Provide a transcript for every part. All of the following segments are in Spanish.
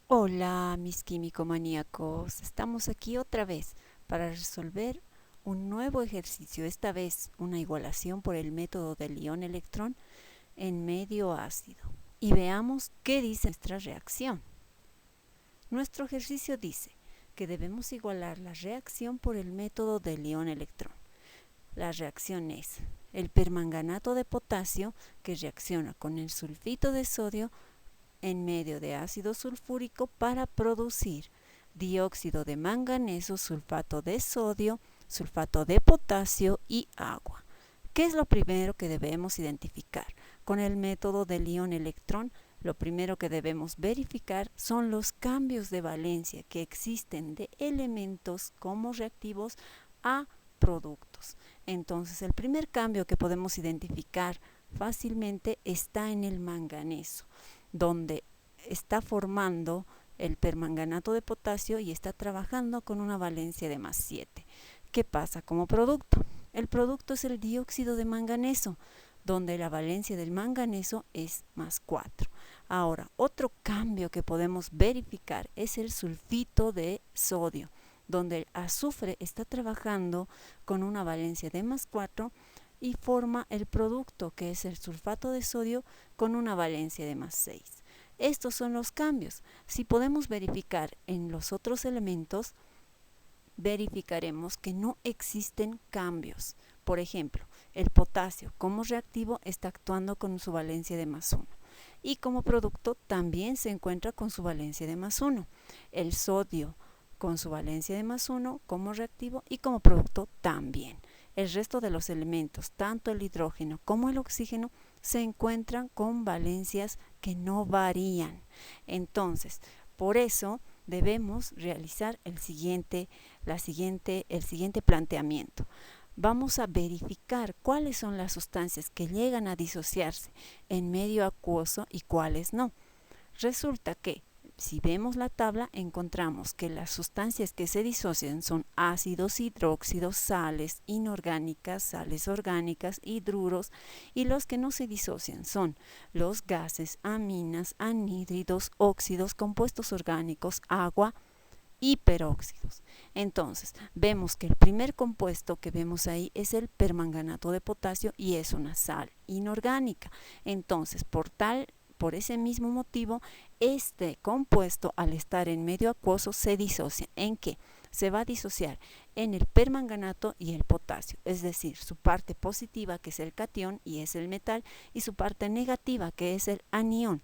Hola, mis químico-maníacos. Estamos aquí otra vez para resolver un nuevo ejercicio, esta vez una igualación por el método del ión-electrón en medio ácido. Y veamos qué dice nuestra reacción. Nuestro ejercicio dice que debemos igualar la reacción por el método del ión-electrón. La reacción es el permanganato de potasio que reacciona con el sulfito de sodio en medio de ácido sulfúrico para producir dióxido de manganeso, sulfato de sodio, sulfato de potasio y agua. ¿Qué es lo primero que debemos identificar? Con el método del ión-electrón, lo primero que debemos verificar son los cambios de valencia que existen de elementos como reactivos a productos. Entonces, el primer cambio que podemos identificar fácilmente está en el manganeso, donde está formando el permanganato de potasio y está trabajando con una valencia de +7. ¿Qué pasa como producto? El producto es el dióxido de manganeso, donde la valencia del manganeso es +4. Ahora, otro cambio que podemos verificar es el sulfito de sodio, donde el azufre está trabajando con una valencia de +4 y forma el producto que es el sulfato de sodio con una valencia de +6. Estos son los cambios. Si podemos verificar en los otros elementos, verificaremos que no existen cambios. Por ejemplo, el potasio como reactivo está actuando con su valencia de +1 y como producto también se encuentra con su valencia de +1. El sodio con su valencia de +1 como reactivo y como producto también. El resto de los elementos, tanto el hidrógeno como el oxígeno, se encuentran con valencias que no varían. Entonces, por eso debemos realizar el siguiente planteamiento. Vamos a verificar cuáles son las sustancias que llegan a disociarse en medio acuoso y cuáles no. Resulta que si vemos la tabla, encontramos que las sustancias que se disocian son ácidos, hidróxidos, sales inorgánicas, sales orgánicas, hidruros, y los que no se disocian son los gases, aminas, anhídridos, óxidos, compuestos orgánicos, agua y peróxidos. Entonces, vemos que el primer compuesto que vemos ahí es el permanganato de potasio y es una sal inorgánica. Entonces, por ese mismo motivo, este compuesto al estar en medio acuoso se disocia. ¿En qué? Se va a disociar en el permanganato y el potasio, es decir, su parte positiva que es el catión y es el metal y su parte negativa que es el anión.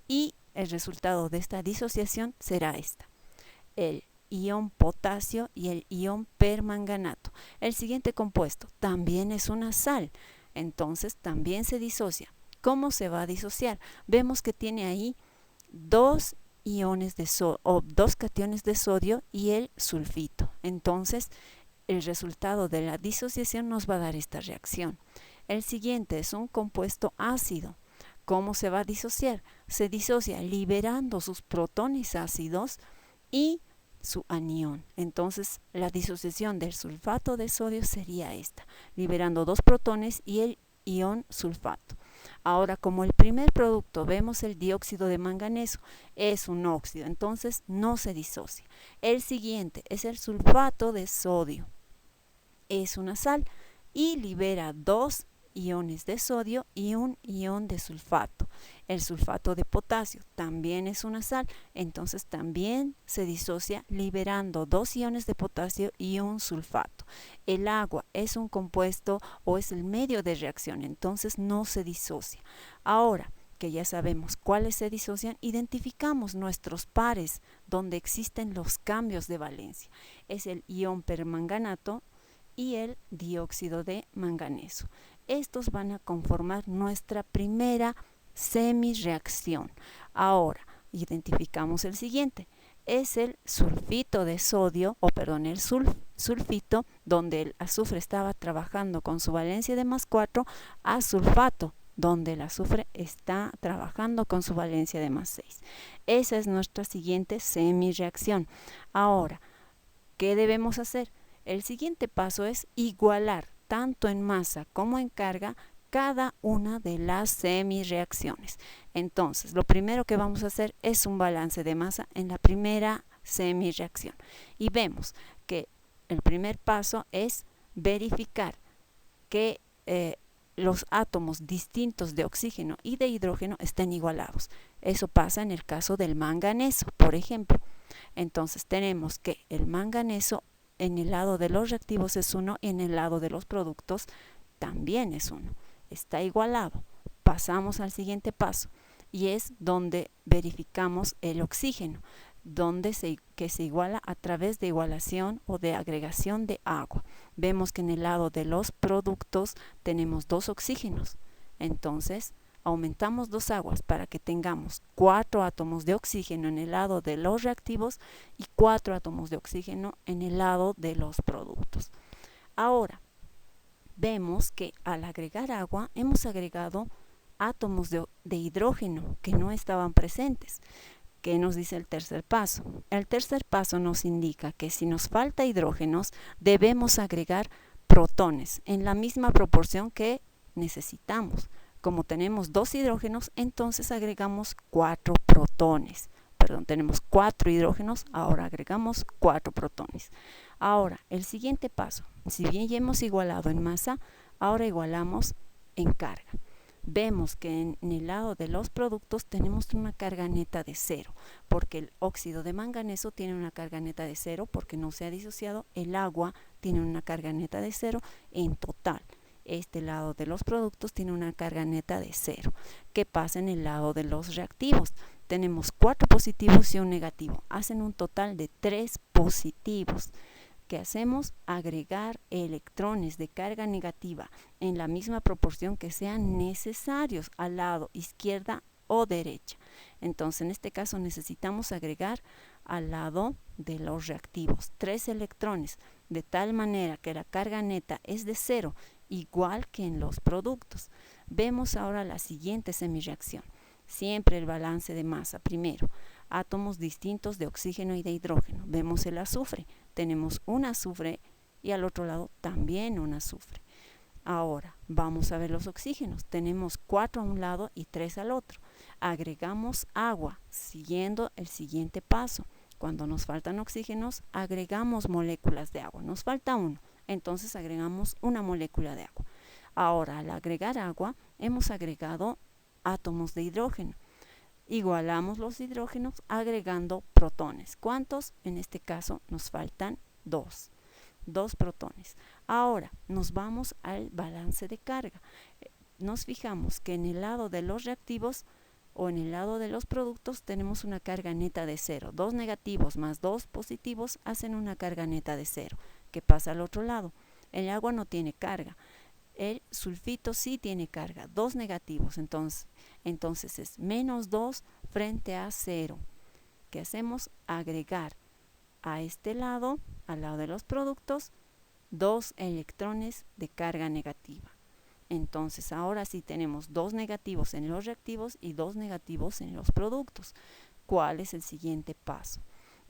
Y el resultado de esta disociación será esta: el ion potasio y el ion permanganato. El siguiente compuesto también es una sal, entonces también se disocia. ¿Cómo se va a disociar? Vemos que tiene ahí dos iones de o dos cationes de sodio y el sulfito. Entonces, el resultado de la disociación nos va a dar esta reacción. El siguiente es un compuesto ácido. ¿Cómo se va a disociar? Se disocia liberando sus protones ácidos y su anión. Entonces, la disociación del sulfato de sodio sería esta, liberando dos protones y el ion sulfato. Ahora, como el primer producto vemos el dióxido de manganeso, es un óxido, entonces no se disocia. El siguiente es el sulfato de sodio, es una sal y libera dos iones de sodio y un ion de sulfato. El sulfato de potasio también es una sal, entonces también se disocia liberando dos iones de potasio y un sulfato. El agua es un compuesto o es el medio de reacción, entonces no se disocia. Ahora que ya sabemos cuáles se disocian, identificamos nuestros pares donde existen los cambios de valencia. Es el ion permanganato y el dióxido de manganeso. Estos van a conformar nuestra primera semireacción. Ahora, identificamos el siguiente. Es el sulfito de sodio, el sulfito, donde el azufre estaba trabajando con su valencia de +4, a sulfato, donde el azufre está trabajando con su valencia de +6. Esa es nuestra siguiente semireacción. Ahora, ¿qué debemos hacer? El siguiente paso es igualar tanto en masa como en carga cada una de las semireacciones. Entonces, lo primero que vamos a hacer es un balance de masa en la primera semireacción. Y vemos que el primer paso es verificar que los átomos distintos de oxígeno y de hidrógeno estén igualados. Eso pasa en el caso del manganeso, por ejemplo. Entonces tenemos que el manganeso en el lado de los reactivos es 1 y en el lado de los productos también es 1. Está igualado. Pasamos al siguiente paso y es donde verificamos el oxígeno, que se iguala a través de igualación o de agregación de agua. Vemos que en el lado de los productos tenemos 2 oxígenos. Entonces, aumentamos 2 aguas para que tengamos 4 átomos de oxígeno en el lado de los reactivos y 4 átomos de oxígeno en el lado de los productos. Ahora, vemos que al agregar agua hemos agregado átomos de hidrógeno que no estaban presentes. ¿Qué nos dice el tercer paso? El tercer paso nos indica que si nos falta hidrógenos, debemos agregar protones en la misma proporción que necesitamos. Como tenemos 2 hidrógenos, entonces agregamos 4 protones. Perdón, tenemos 4 hidrógenos, ahora agregamos 4 protones. Ahora, el siguiente paso, si bien ya hemos igualado en masa, ahora igualamos en carga. Vemos que en el lado de los productos tenemos una carga neta de 0, porque el óxido de manganeso tiene una carga neta de 0 porque no se ha disociado, el agua tiene una carga neta de 0 en total. Este lado de los productos tiene una carga neta de 0. ¿Qué pasa en el lado de los reactivos? Tenemos 4 positivos y un negativo, hacen un total de 3 positivos. ¿Qué hacemos? Agregar electrones de carga negativa en la misma proporción que sean necesarios al lado izquierda o derecha. Entonces, en este caso necesitamos agregar al lado de los reactivos 3 electrones, de tal manera que la carga neta es de 0, igual que en los productos. Vemos ahora la siguiente semireacción. Siempre el balance de masa primero. Átomos distintos de oxígeno y de hidrógeno. Vemos el azufre. Tenemos un azufre y al otro lado también un azufre. Ahora vamos a ver los oxígenos. Tenemos 4 a un lado y 3 al otro. Agregamos agua siguiendo el siguiente paso. Cuando nos faltan oxígenos, agregamos moléculas de agua. Nos falta uno, entonces agregamos una molécula de agua. Ahora, al agregar agua, hemos agregado átomos de hidrógeno. Igualamos los hidrógenos agregando protones. ¿Cuántos? En este caso nos faltan 2 protones. Ahora nos vamos al balance de carga. Nos fijamos que en el lado de los reactivos o en el lado de los productos tenemos una carga neta de 0. 2 negativos más 2 positivos hacen una carga neta de 0. ¿Qué pasa al otro lado? El agua no tiene carga. El sulfito sí tiene carga, 2 negativos, entonces es menos 2 frente a 0. ¿Qué hacemos? Agregar a este lado, al lado de los productos, 2 electrones de carga negativa. Entonces ahora sí tenemos 2 negativos en los reactivos y 2 negativos en los productos. ¿Cuál es el siguiente paso?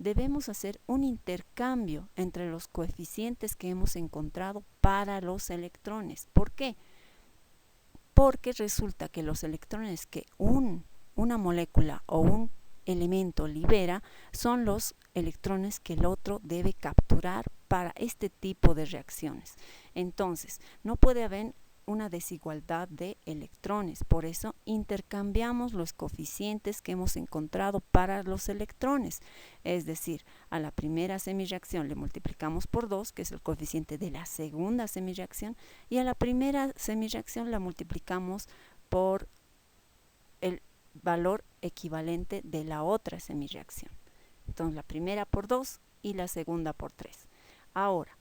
Debemos hacer un intercambio entre los coeficientes que hemos encontrado para los electrones. ¿Por qué? Porque resulta que los electrones que una molécula o un elemento libera son los electrones que el otro debe capturar para este tipo de reacciones. Entonces, no puede haber una desigualdad de electrones, por eso intercambiamos los coeficientes que hemos encontrado para los electrones, es decir, a la primera semireacción le multiplicamos por 2, que es el coeficiente de la segunda semireacción, y a la primera semireacción la multiplicamos por el valor equivalente de la otra semireacción. Entonces la primera por 2 y la segunda por 3. Ahora,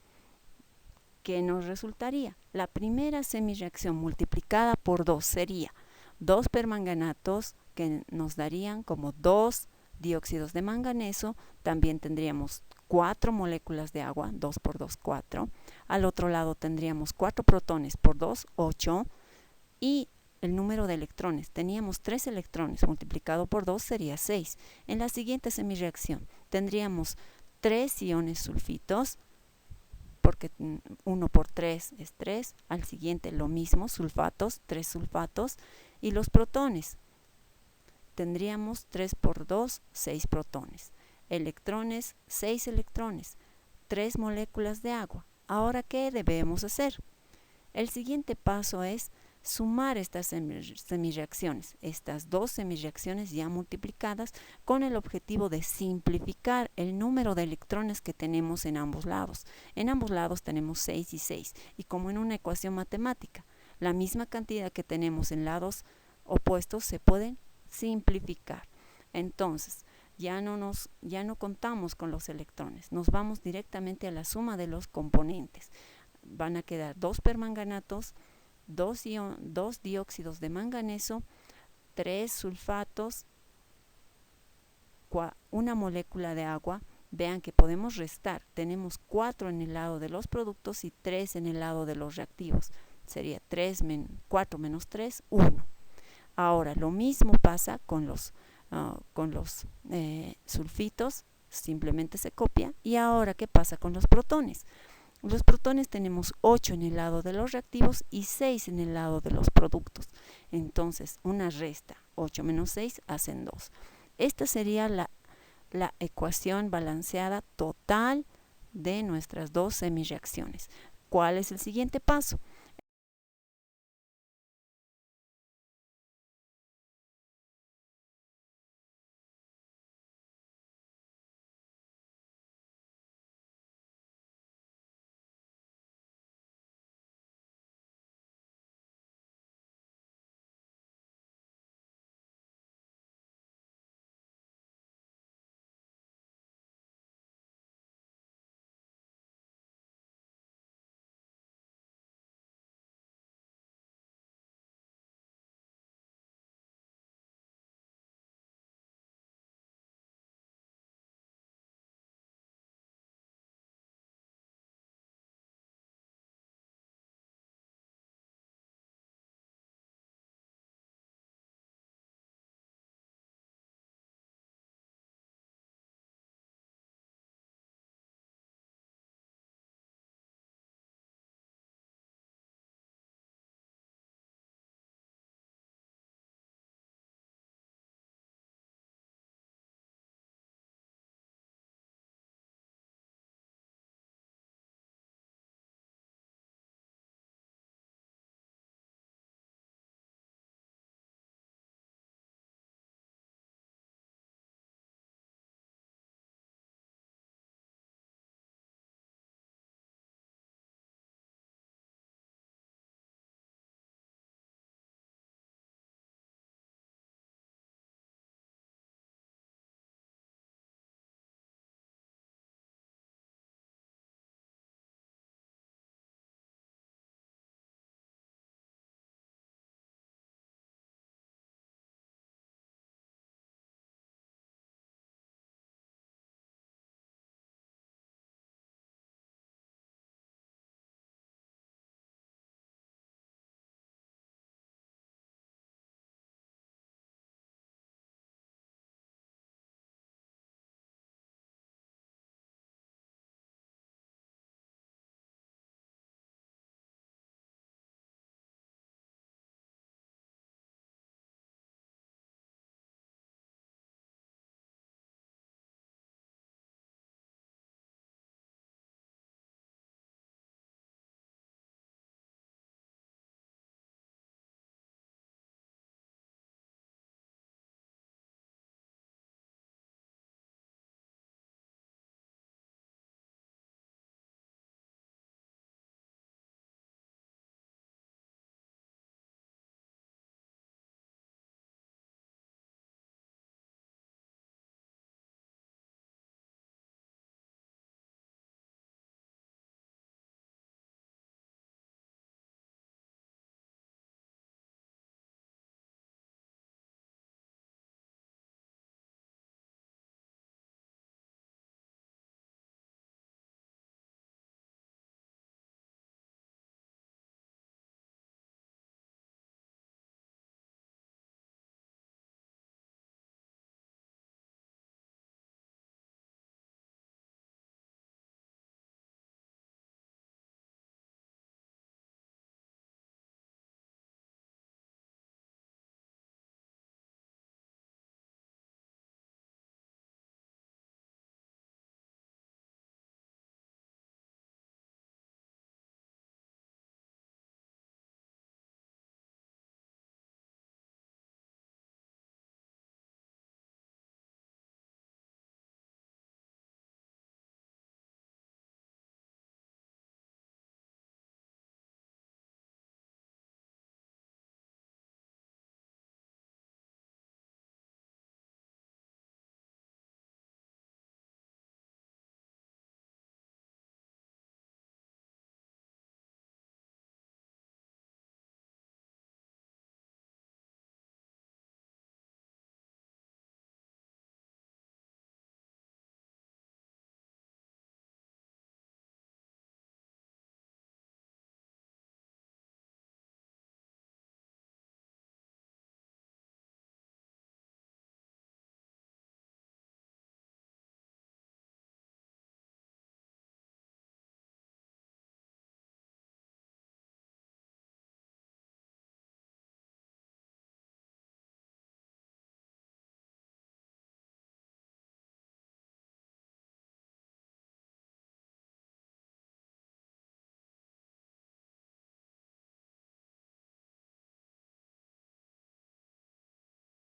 ¿qué nos resultaría? La primera semireacción multiplicada por 2 sería 2 permanganatos que nos darían como 2 dióxidos de manganeso. También tendríamos 4 moléculas de agua, 2 por 2, 4. Al otro lado tendríamos 4 protones por 2, 8. Y el número de electrones, teníamos 3 electrones, multiplicado por 2 sería 6. En la siguiente semireacción tendríamos 3 iones sulfitos, porque 1 por 3 es 3, al siguiente lo mismo, sulfatos, 3 sulfatos, y los protones. Tendríamos 3 por 2, 6 protones. Electrones, 6 electrones, 3 moléculas de agua. Ahora, ¿qué debemos hacer? El siguiente paso es sumar estas semireacciones, estas dos semireacciones ya multiplicadas, con el objetivo de simplificar el número de electrones que tenemos en ambos lados. En ambos lados tenemos 6 y 6, y como en una ecuación matemática, la misma cantidad que tenemos en lados opuestos se pueden simplificar. Entonces, ya no contamos con los electrones, nos vamos directamente a la suma de los componentes. Van a quedar 2 permanganatos, 2 dióxidos de manganeso, 3 sulfatos, una molécula de agua. Vean que podemos restar, tenemos 4 en el lado de los productos y 3 en el lado de los reactivos. Sería 4 menos 3, 1. Ahora, lo mismo pasa con los sulfitos, simplemente se copia. Y ahora, ¿qué pasa con los protones? Los protones tenemos 8 en el lado de los reactivos y 6 en el lado de los productos. Entonces, una resta, 8 menos 6 hacen 2. Esta sería la ecuación balanceada total de nuestras dos semireacciones. ¿Cuál es el siguiente paso?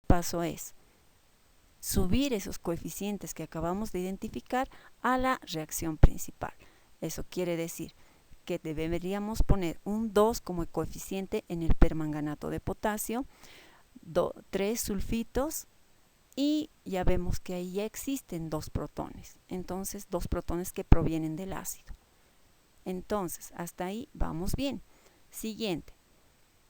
paso es subir esos coeficientes que acabamos de identificar a la reacción principal. Eso quiere decir que deberíamos poner un 2 como coeficiente en el permanganato de potasio, 3 sulfitos, y ya vemos que ahí ya existen 2 protones. Entonces, 2 protones que provienen del ácido. Entonces, hasta ahí vamos bien. Siguiente,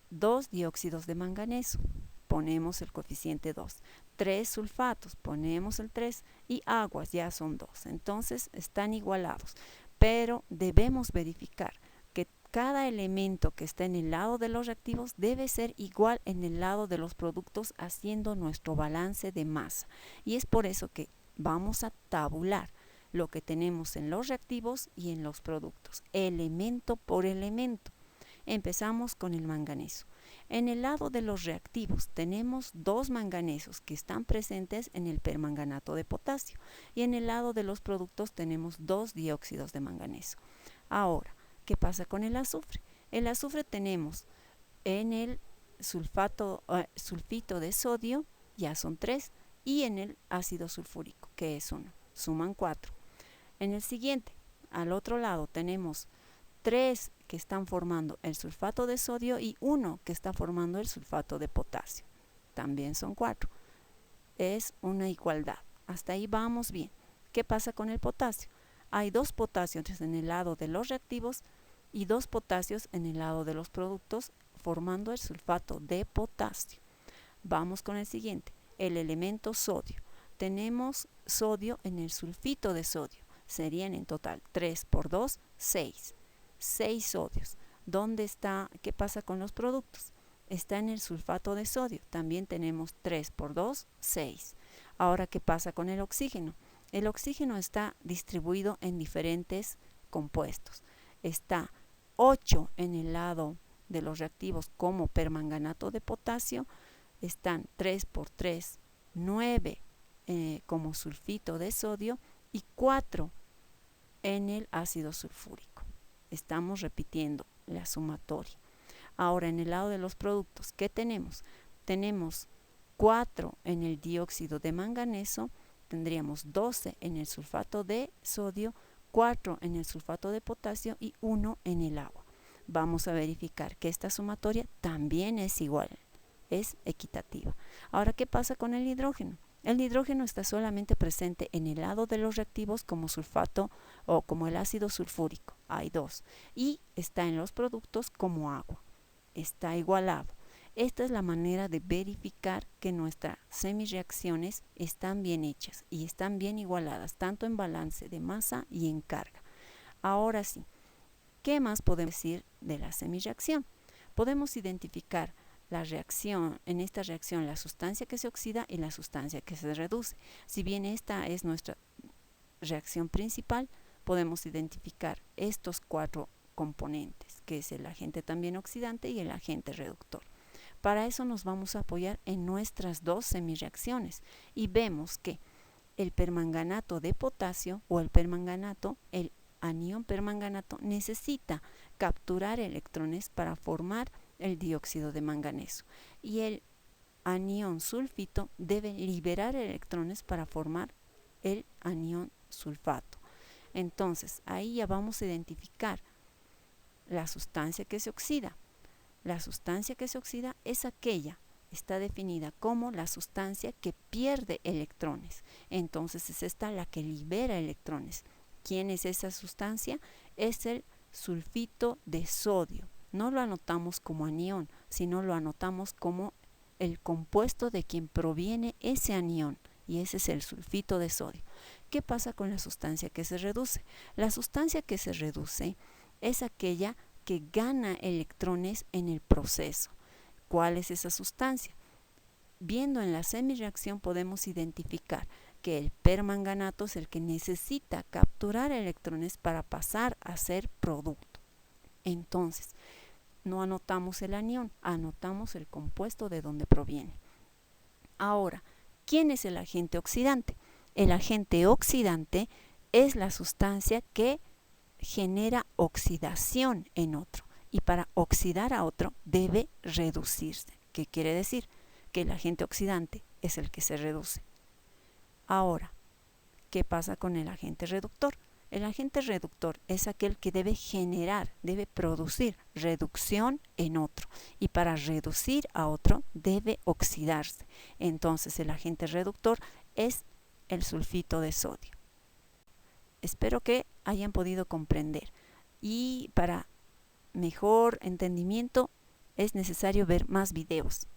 2 dióxidos de manganeso, ponemos el coeficiente 2. 3 sulfatos, ponemos el 3, y aguas ya son 2. Entonces están igualados, pero debemos verificar que cada elemento que está en el lado de los reactivos debe ser igual en el lado de los productos, haciendo nuestro balance de masa. Y es por eso que vamos a tabular lo que tenemos en los reactivos y en los productos, elemento por elemento. Empezamos con el manganeso. En el lado de los reactivos tenemos 2 manganesos que están presentes en el permanganato de potasio, y en el lado de los productos tenemos 2 dióxidos de manganeso. Ahora, ¿qué pasa con el azufre? El azufre tenemos en el sulfito de sodio, ya son 3, y en el ácido sulfúrico, que es 1, suman 4. En el siguiente, al otro lado, tenemos 3 que están formando el sulfato de sodio y 1 que está formando el sulfato de potasio. También son 4. Es una igualdad. Hasta ahí vamos bien. ¿Qué pasa con el potasio? Hay 2 potasios en el lado de los reactivos y 2 potasios en el lado de los productos, formando el sulfato de potasio. Vamos con el siguiente, el elemento sodio. Tenemos sodio en el sulfito de sodio. Serían en total 3 por 2, 6. 6 sodios. ¿Dónde está? ¿Qué pasa con los productos? Está en el sulfato de sodio. También tenemos 3 por 2, 6. Ahora, ¿qué pasa con el oxígeno? El oxígeno está distribuido en diferentes compuestos. Está 8 en el lado de los reactivos como permanganato de potasio. Están 3 por 3, 9 como sulfito de sodio y 4 en el ácido sulfúrico. Estamos repitiendo la sumatoria. Ahora, en el lado de los productos, ¿qué tenemos? Tenemos 4 en el dióxido de manganeso, tendríamos 12 en el sulfato de sodio, 4 en el sulfato de potasio y 1 en el agua. Vamos a verificar que esta sumatoria también es igual, es equitativa. Ahora, ¿qué pasa con el hidrógeno? El hidrógeno está solamente presente en el lado de los reactivos como sulfato o como el ácido sulfúrico, hay 2, y está en los productos como agua, está igualado. Esta es la manera de verificar que nuestras semireacciones están bien hechas y están bien igualadas, tanto en balance de masa y en carga. Ahora sí, ¿qué más podemos decir de la semireacción? Podemos identificar la reacción, en esta reacción, la sustancia que se oxida y la sustancia que se reduce. Si bien esta es nuestra reacción principal, podemos identificar estos 4 componentes, que es el agente también oxidante y el agente reductor. Para eso nos vamos a apoyar en nuestras 2 semireacciones y vemos que el permanganato de potasio o el permanganato, el anión permanganato, necesita capturar electrones para formar el dióxido de manganeso, y el anión sulfito debe liberar electrones para formar el anión sulfato. Entonces, ahí ya vamos a identificar la sustancia que se oxida. La sustancia que se oxida es aquella, está definida como la sustancia que pierde electrones. Entonces, es esta la que libera electrones. ¿Quién es esa sustancia? Es el sulfito de sodio. No lo anotamos como anión, sino lo anotamos como el compuesto de quien proviene ese anión, y ese es el sulfito de sodio. ¿Qué pasa con la sustancia que se reduce? La sustancia que se reduce es aquella que gana electrones en el proceso. ¿Cuál es esa sustancia? Viendo en la semireacción podemos identificar que el permanganato es el que necesita capturar electrones para pasar a ser producto. Entonces, no anotamos el anión, anotamos el compuesto de donde proviene. Ahora, ¿quién es el agente oxidante? El agente oxidante es la sustancia que genera oxidación en otro, y para oxidar a otro debe reducirse. ¿Qué quiere decir? Que el agente oxidante es el que se reduce. Ahora, ¿qué pasa con el agente reductor? El agente reductor es aquel que debe generar, debe producir reducción en otro. Y para reducir a otro debe oxidarse. Entonces el agente reductor es el sulfito de sodio. Espero que hayan podido comprender. Y para mejor entendimiento es necesario ver más videos.